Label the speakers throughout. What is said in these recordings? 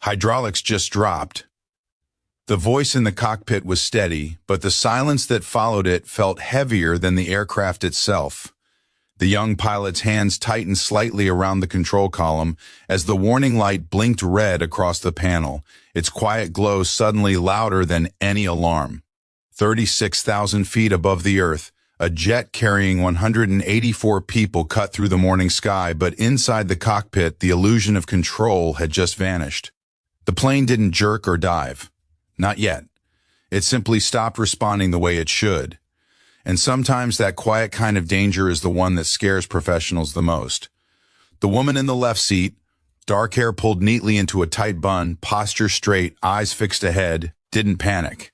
Speaker 1: Hydraulics just dropped. The voice in the cockpit was steady, but the silence that followed it felt heavier than the aircraft itself. The young pilot's hands tightened slightly around the control column as the warning light blinked red across the panel, its quiet glow suddenly louder than any alarm. 36,000 feet above the Earth, a jet carrying 184 people cut through the morning sky, but inside the cockpit, the illusion of control had just vanished. The plane didn't jerk or dive. Not yet. It simply stopped responding the way it should. And sometimes that quiet kind of danger is the one that scares professionals the most. The woman in the left seat, dark hair pulled neatly into a tight bun, posture straight, eyes fixed ahead, didn't panic.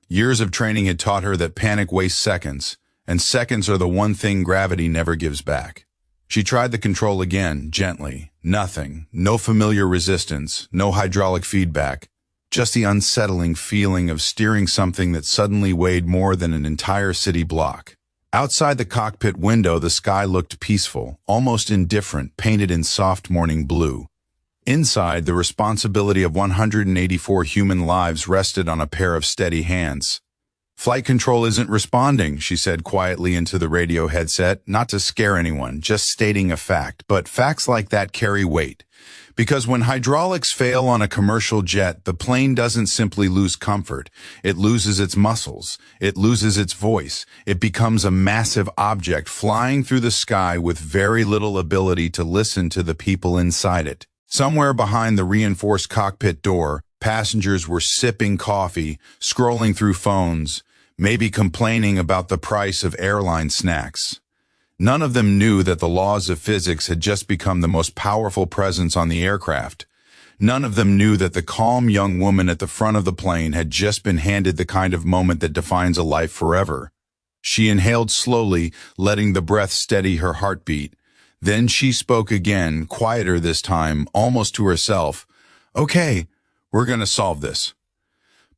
Speaker 1: Years of training had taught her that panic wastes seconds, and seconds are the one thing gravity never gives back. She tried the control again, gently. Nothing. No familiar resistance, no hydraulic feedback. Just the unsettling feeling of steering something that suddenly weighed more than an entire city block. Outside the cockpit window, the sky looked peaceful, almost indifferent, painted in soft morning blue. Inside, the responsibility of 184 human lives rested on a pair of steady hands. "Flight control isn't responding," she said quietly into the radio headset, not to scare anyone, just stating a fact. But facts like that carry weight. Because when hydraulics fail on a commercial jet, the plane doesn't simply lose comfort. It loses its muscles. It loses its voice. It becomes a massive object flying through the sky with very little ability to listen to the people inside it. Somewhere behind the reinforced cockpit door, passengers were sipping coffee, scrolling through phones, maybe complaining about the price of airline snacks. None of them knew that the laws of physics had just become the most powerful presence on the aircraft. None of them knew that the calm young woman at the front of the plane had just been handed the kind of moment that defines a life forever. She inhaled slowly, letting the breath steady her heartbeat. Then she spoke again, quieter this time, almost to herself. "Okay, we're going to solve this."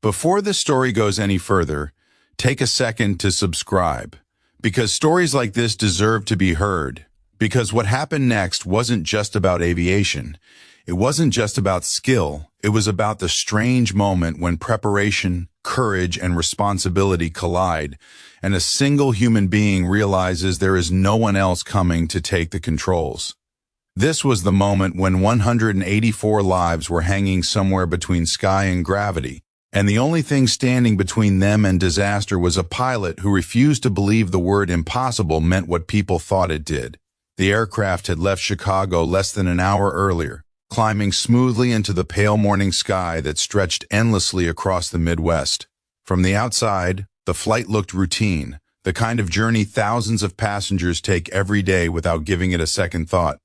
Speaker 1: Before the story goes any further, take a second to subscribe. Because stories like this deserve to be heard. Because what happened next wasn't just about aviation. It wasn't just about skill. It was about the strange moment when preparation, courage, and responsibility collide, and a single human being realizes there is no one else coming to take the controls. This was the moment when 184 lives were hanging somewhere between sky and gravity. And the only thing standing between them and disaster was a pilot who refused to believe the word impossible meant what people thought it did. The aircraft had left Chicago less than an hour earlier, climbing smoothly into the pale morning sky that stretched endlessly across the Midwest. From the outside, the flight looked routine, the kind of journey thousands of passengers take every day without giving it a second thought.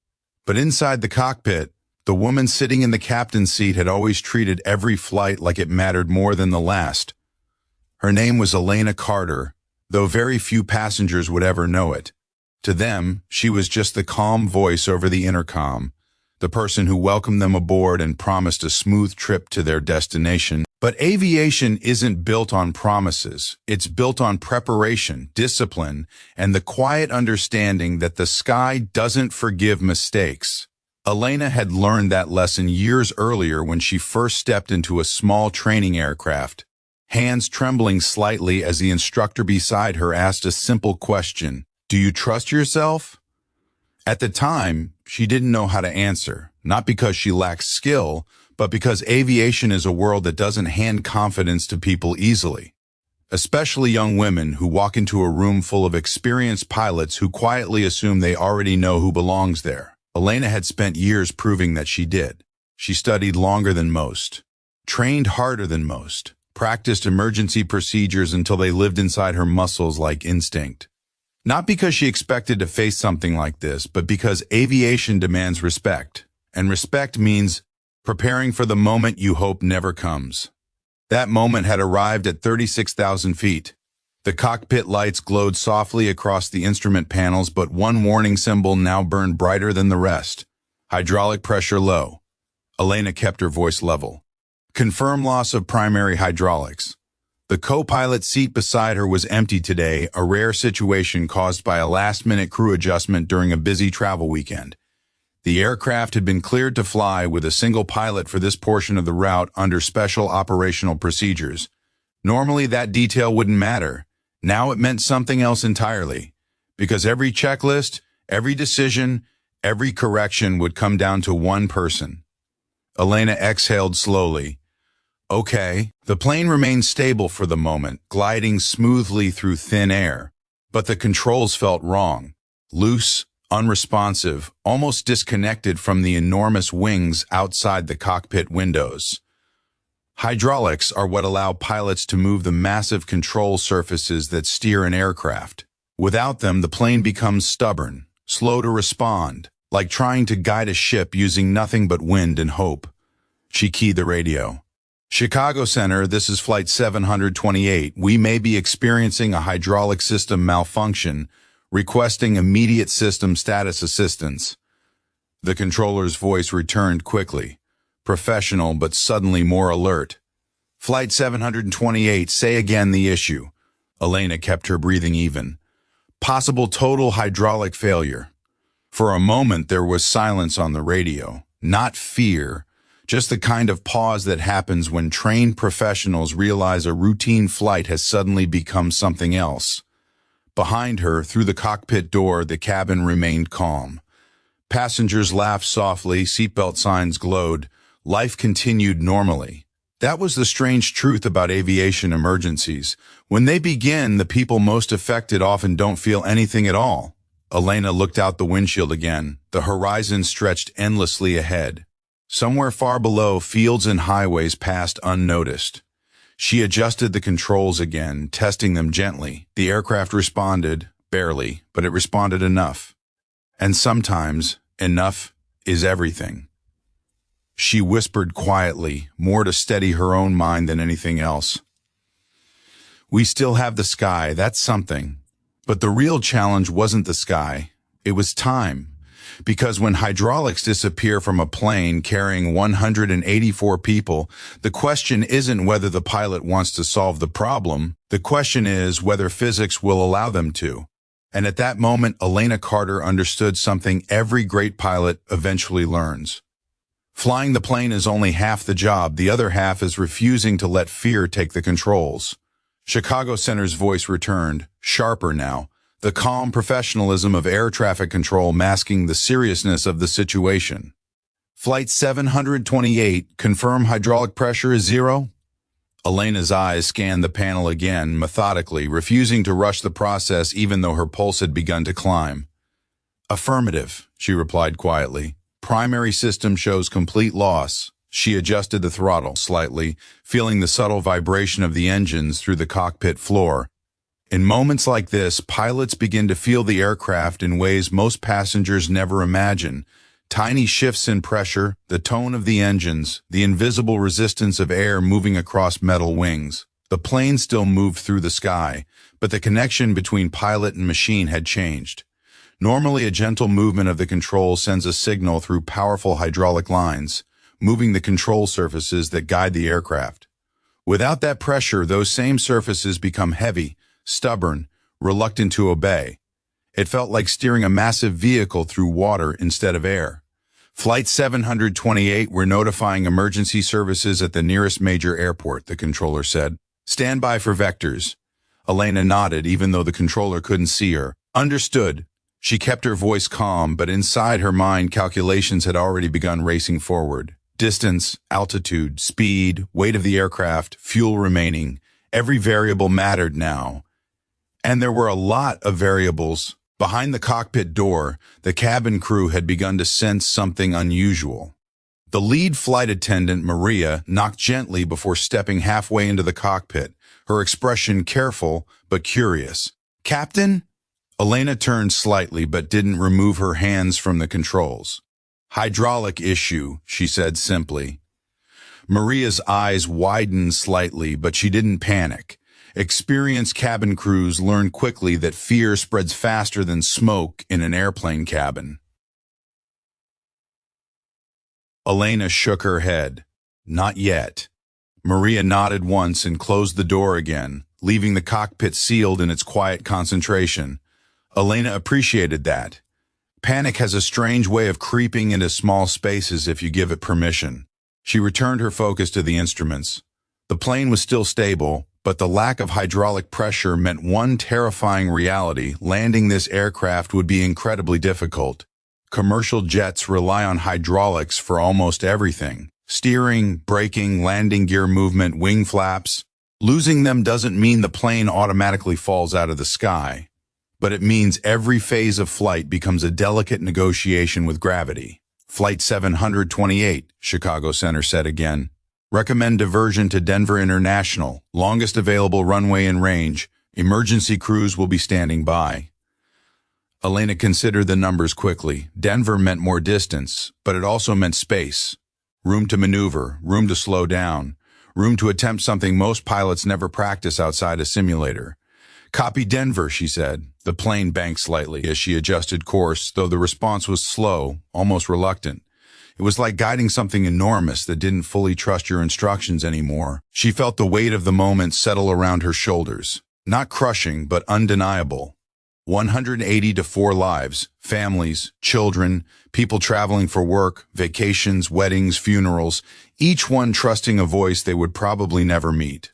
Speaker 1: But inside the cockpit, the woman sitting in the captain's seat had always treated every flight like it mattered more than the last. Her name was Elena Carter, though very few passengers would ever know it. To them, she was just the calm voice over the intercom, the person who welcomed them aboard and promised a smooth trip to their destination. But aviation isn't built on promises. It's built on preparation, discipline, and the quiet understanding that the sky doesn't forgive mistakes. Elena had learned that lesson years earlier when she first stepped into a small training aircraft, hands trembling slightly as the instructor beside her asked a simple question, "Do you trust yourself?" At the time, she didn't know how to answer, not because she lacked skill, but because aviation is a world that doesn't hand confidence to people easily. Especially young women who walk into a room full of experienced pilots who quietly assume they already know who belongs there. Elena had spent years proving that she did. She studied longer than most, trained harder than most, practiced emergency procedures until they lived inside her muscles like instinct. Not because she expected to face something like this, but because aviation demands respect. And respect means preparing for the moment you hope never comes. That moment had arrived at 36,000 feet. The cockpit lights glowed softly across the instrument panels, but one warning symbol now burned brighter than the rest. Hydraulic pressure low. Elena kept her voice level. Confirm loss of primary hydraulics. The co-pilot seat beside her was empty today, a rare situation caused by a last-minute crew adjustment during a busy travel weekend. The aircraft had been cleared to fly with a single pilot for this portion of the route under special operational procedures. Normally that detail wouldn't matter. Now it meant something else entirely, because every checklist, every decision, every correction would come down to one person. Elena exhaled slowly. Okay. The plane remained stable for the moment, gliding smoothly through thin air. But the controls felt wrong. Loose, unresponsive, almost disconnected from the enormous wings outside the cockpit windows. Hydraulics are what allow pilots to move the massive control surfaces that steer an aircraft. Without them, the plane becomes stubborn, slow to respond, like trying to guide a ship using nothing but wind and hope. She keyed the radio. Chicago Center, this is Flight 728. We may be experiencing a hydraulic system malfunction, requesting immediate system status assistance. The controller's voice returned quickly, professional but suddenly more alert. Flight 728, say again the issue. Elena kept her breathing even. Possible total hydraulic failure. For a moment there was silence on the radio, not fear, just the kind of pause that happens when trained professionals realize a routine flight has suddenly become something else. Behind her, through the cockpit door, the cabin remained calm. Passengers laughed softly, seatbelt signs glowed. Life continued normally. That was the strange truth about aviation emergencies. When they begin, the people most affected often don't feel anything at all. Elena looked out the windshield again. The horizon stretched endlessly ahead. Somewhere far below, fields and highways passed unnoticed. She adjusted the controls again, testing them gently. The aircraft responded, barely, but it responded enough. And sometimes, enough is everything. She whispered quietly, more to steady her own mind than anything else. We still have the sky, that's something. But the real challenge wasn't the sky, it was time. Because when hydraulics disappear from a plane carrying 184 people, the question isn't whether the pilot wants to solve the problem. The question is whether physics will allow them to. And at that moment, Elena Carter understood something every great pilot eventually learns. Flying the plane is only half the job. The other half is refusing to let fear take the controls. Chicago Center's voice returned, sharper now. The calm professionalism of air traffic control masking the seriousness of the situation. Flight 728, confirm hydraulic pressure is 0? Elena's eyes scanned the panel again, methodically, refusing to rush the process even though her pulse had begun to climb. Affirmative, she replied quietly. Primary system shows complete loss. She adjusted the throttle slightly, feeling the subtle vibration of the engines through the cockpit floor. In moments like this, pilots begin to feel the aircraft in ways most passengers never imagine. Tiny shifts in pressure, the tone of the engines, the invisible resistance of air moving across metal wings. The plane still moved through the sky, but the connection between pilot and machine had changed. Normally, a gentle movement of the controls sends a signal through powerful hydraulic lines, moving the control surfaces that guide the aircraft. Without that pressure, those same surfaces become heavy, stubborn, reluctant to obey. It felt like steering a massive vehicle through water instead of air. Flight 728, we're notifying emergency services at the nearest major airport, the controller said. Stand by for vectors. Elena nodded, even though the controller couldn't see her. Understood. She kept her voice calm, but inside her mind, calculations had already begun racing forward. Distance, altitude, speed, weight of the aircraft, fuel remaining. Every variable mattered now. And there were a lot of variables. Behind the cockpit door, the cabin crew had begun to sense something unusual. The lead flight attendant, Maria, knocked gently before stepping halfway into the cockpit, her expression careful but curious. Captain? Elena turned slightly but didn't remove her hands from the controls. Hydraulic issue, she said simply. Maria's eyes widened slightly, but she didn't panic. Experienced cabin crews learn quickly that fear spreads faster than smoke in an airplane cabin. Elena shook her head. Not yet. Maria nodded once and closed the door again, leaving the cockpit sealed in its quiet concentration. Elena appreciated that. Panic has a strange way of creeping into small spaces if you give it permission. She returned her focus to the instruments. The plane was still stable, but the lack of hydraulic pressure meant one terrifying reality: landing this aircraft would be incredibly difficult. Commercial jets rely on hydraulics for almost everything: steering, braking, landing gear movement, wing flaps. Losing them doesn't mean the plane automatically falls out of the sky, but it means every phase of flight becomes a delicate negotiation with gravity. Flight 728, Chicago Center said again. Recommend diversion to Denver International, longest available runway in range. Emergency crews will be standing by. Elena considered the numbers quickly. Denver meant more distance, but it also meant space. Room to maneuver, room to slow down, room to attempt something most pilots never practice outside a simulator. Copy Denver, she said. The plane banked slightly as she adjusted course, though the response was slow, almost reluctant. It was like guiding something enormous that didn't fully trust your instructions anymore. She felt the weight of the moment settle around her shoulders. Not crushing, but undeniable. 180 to 4 lives, families, children, people traveling for work, vacations, weddings, funerals, each one trusting a voice they would probably never meet.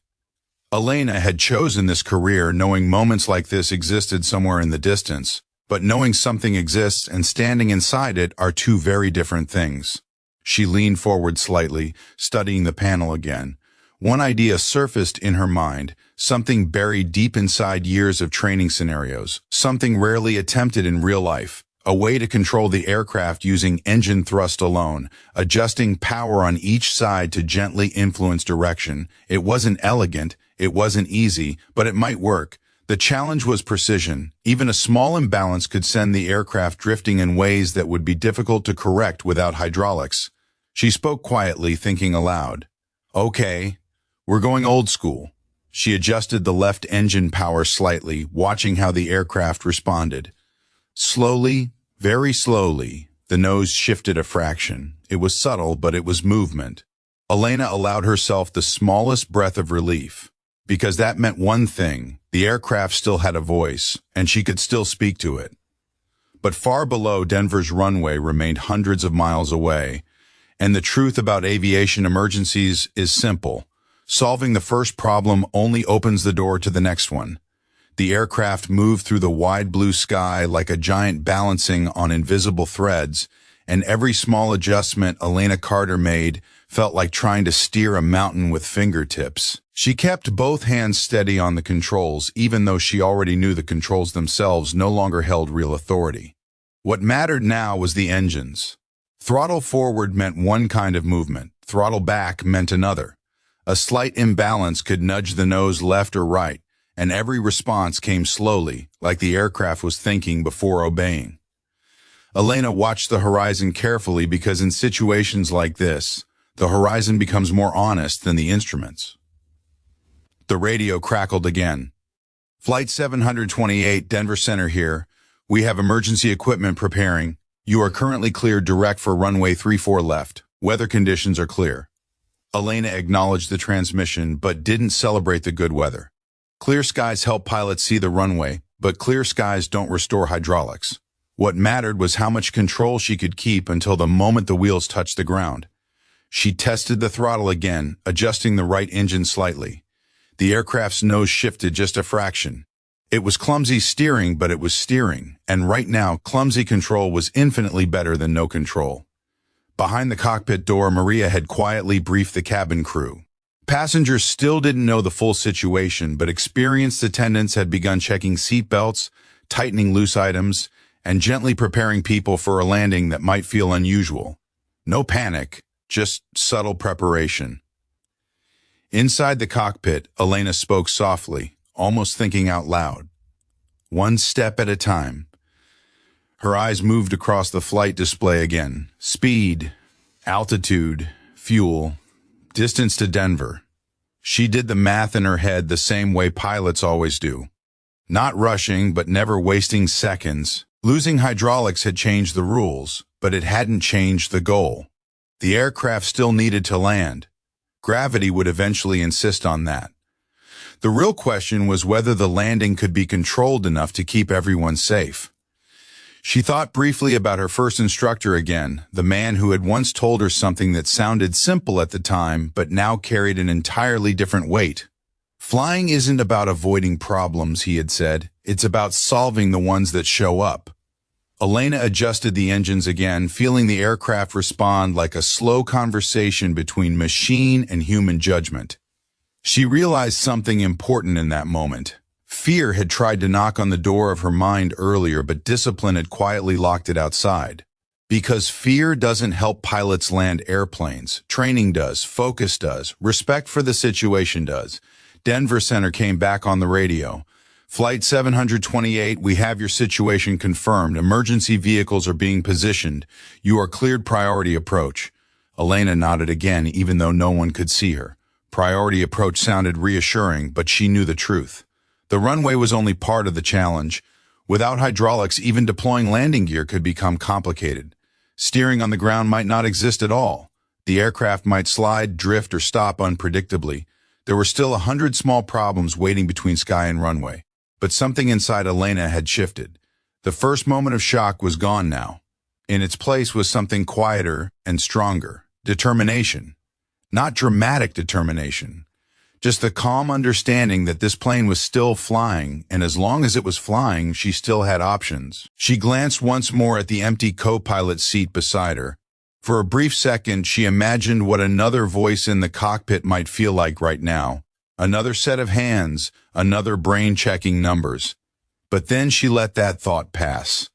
Speaker 1: Elena had chosen this career knowing moments like this existed somewhere in the distance, but knowing something exists and standing inside it are two very different things. She leaned forward slightly, studying the panel again. One idea surfaced in her mind, something buried deep inside years of training scenarios, something rarely attempted in real life, a way to control the aircraft using engine thrust alone, adjusting power on each side to gently influence direction. It wasn't elegant, it wasn't easy, but it might work. The challenge was precision. Even a small imbalance could send the aircraft drifting in ways that would be difficult to correct without hydraulics. She spoke quietly, thinking aloud. Okay, we're going old school. She adjusted the left engine power slightly, watching how the aircraft responded. Slowly, very slowly, the nose shifted a fraction. It was subtle, but it was movement. Elena allowed herself the smallest breath of relief, because that meant one thing: the aircraft still had a voice, and she could still speak to it. But far below, Denver's runway remained hundreds of miles away, and the truth about aviation emergencies is simple. Solving the first problem only opens the door to the next one. The aircraft moved through the wide blue sky like a giant balancing on invisible threads, and every small adjustment Elena Carter made felt like trying to steer a mountain with fingertips. She kept both hands steady on the controls, even though she already knew the controls themselves no longer held real authority. What mattered now was the engines. Throttle forward meant one kind of movement. Throttle back meant another. A slight imbalance could nudge the nose left or right, and every response came slowly, like the aircraft was thinking before obeying. Elena watched the horizon carefully because in situations like this, the horizon becomes more honest than the instruments. The radio crackled again. Flight 728, Denver Center here. We have emergency equipment preparing. You are currently cleared direct for runway 34 left. Weather conditions are clear. Elena acknowledged the transmission, but didn't celebrate the good weather. Clear skies help pilots see the runway, but clear skies don't restore hydraulics. What mattered was how much control she could keep until the moment the wheels touched the ground. She tested the throttle again, adjusting the right engine slightly. The aircraft's nose shifted just a fraction. It was clumsy steering, but it was steering, and right now, clumsy control was infinitely better than no control. Behind the cockpit door, Maria had quietly briefed the cabin crew. Passengers still didn't know the full situation, but experienced attendants had begun checking seat belts, tightening loose items, and gently preparing people for a landing that might feel unusual. No panic, just subtle preparation. Inside the cockpit, Elena spoke softly, almost thinking out loud. One step at a time. Her eyes moved across the flight display again. Speed, altitude, fuel, distance to Denver. She did the math in her head the same way pilots always do. Not rushing, but never wasting seconds. Losing hydraulics had changed the rules, but it hadn't changed the goal. The aircraft still needed to land. Gravity would eventually insist on that. The real question was whether the landing could be controlled enough to keep everyone safe. She thought briefly about her first instructor again, the man who had once told her something that sounded simple at the time but now carried an entirely different weight. Flying isn't about avoiding problems, he had said. It's about solving the ones that show up. Elena adjusted the engines again, feeling the aircraft respond like a slow conversation between machine and human judgment. She realized something important in that moment. Fear had tried to knock on the door of her mind earlier, but discipline had quietly locked it outside. Because fear doesn't help pilots land airplanes. Training does, focus does, respect for the situation does. Denver Center came back on the radio. Flight 728, we have your situation confirmed. Emergency vehicles are being positioned. You are cleared priority approach. Elena nodded again, even though no one could see her. Priority approach sounded reassuring, but she knew the truth. The runway was only part of the challenge. Without hydraulics, even deploying landing gear could become complicated. Steering on the ground might not exist at all. The aircraft might slide, drift, or stop unpredictably. There were still 100 small problems waiting between sky and runway. But something inside Elena had shifted. The first moment of shock was gone now. In its place was something quieter and stronger. Determination. Not dramatic determination. Just the calm understanding that this plane was still flying, and as long as it was flying, she still had options. She glanced once more at the empty co-pilot seat beside her. For a brief second, she imagined what another voice in the cockpit might feel like right now. Another set of hands, another brain checking numbers. But then she let that thought pass.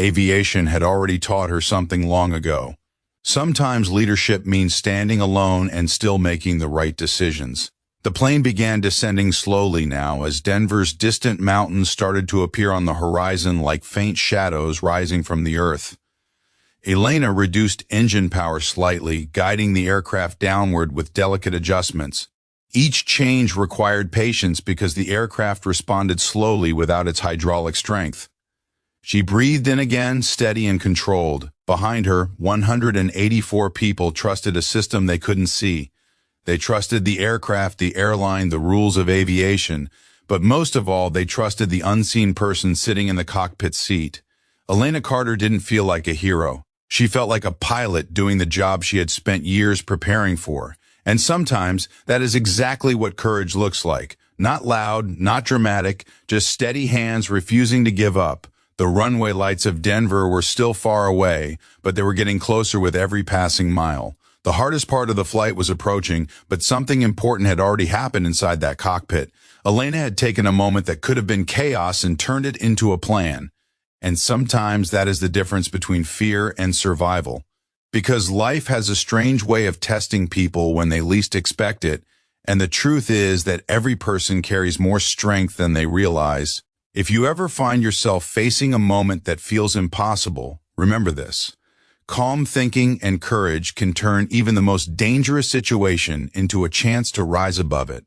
Speaker 1: Aviation had already taught her something long ago. Sometimes leadership means standing alone and still making the right decisions. The plane began descending slowly now as Denver's distant mountains started to appear on the horizon like faint shadows rising from the earth. Elena reduced engine power slightly, guiding the aircraft downward with delicate adjustments. Each change required patience because the aircraft responded slowly without its hydraulic strength. She breathed in again, steady and controlled. Behind her, 184 people trusted a system they couldn't see. They trusted the aircraft, the airline, the rules of aviation, but most of all, they trusted the unseen person sitting in the cockpit seat. Elena Carter didn't feel like a hero. She felt like a pilot doing the job she had spent years preparing for. And sometimes that is exactly what courage looks like. Not loud, not dramatic, just steady hands refusing to give up. The runway lights of Denver were still far away, but they were getting closer with every passing mile. The hardest part of the flight was approaching, but something important had already happened inside that cockpit. Elena had taken a moment that could have been chaos and turned it into a plan. And sometimes that is the difference between fear and survival. Because life has a strange way of testing people when they least expect it, and the truth is that every person carries more strength than they realize. If you ever find yourself facing a moment that feels impossible, remember this. Calm thinking and courage can turn even the most dangerous situation into a chance to rise above it.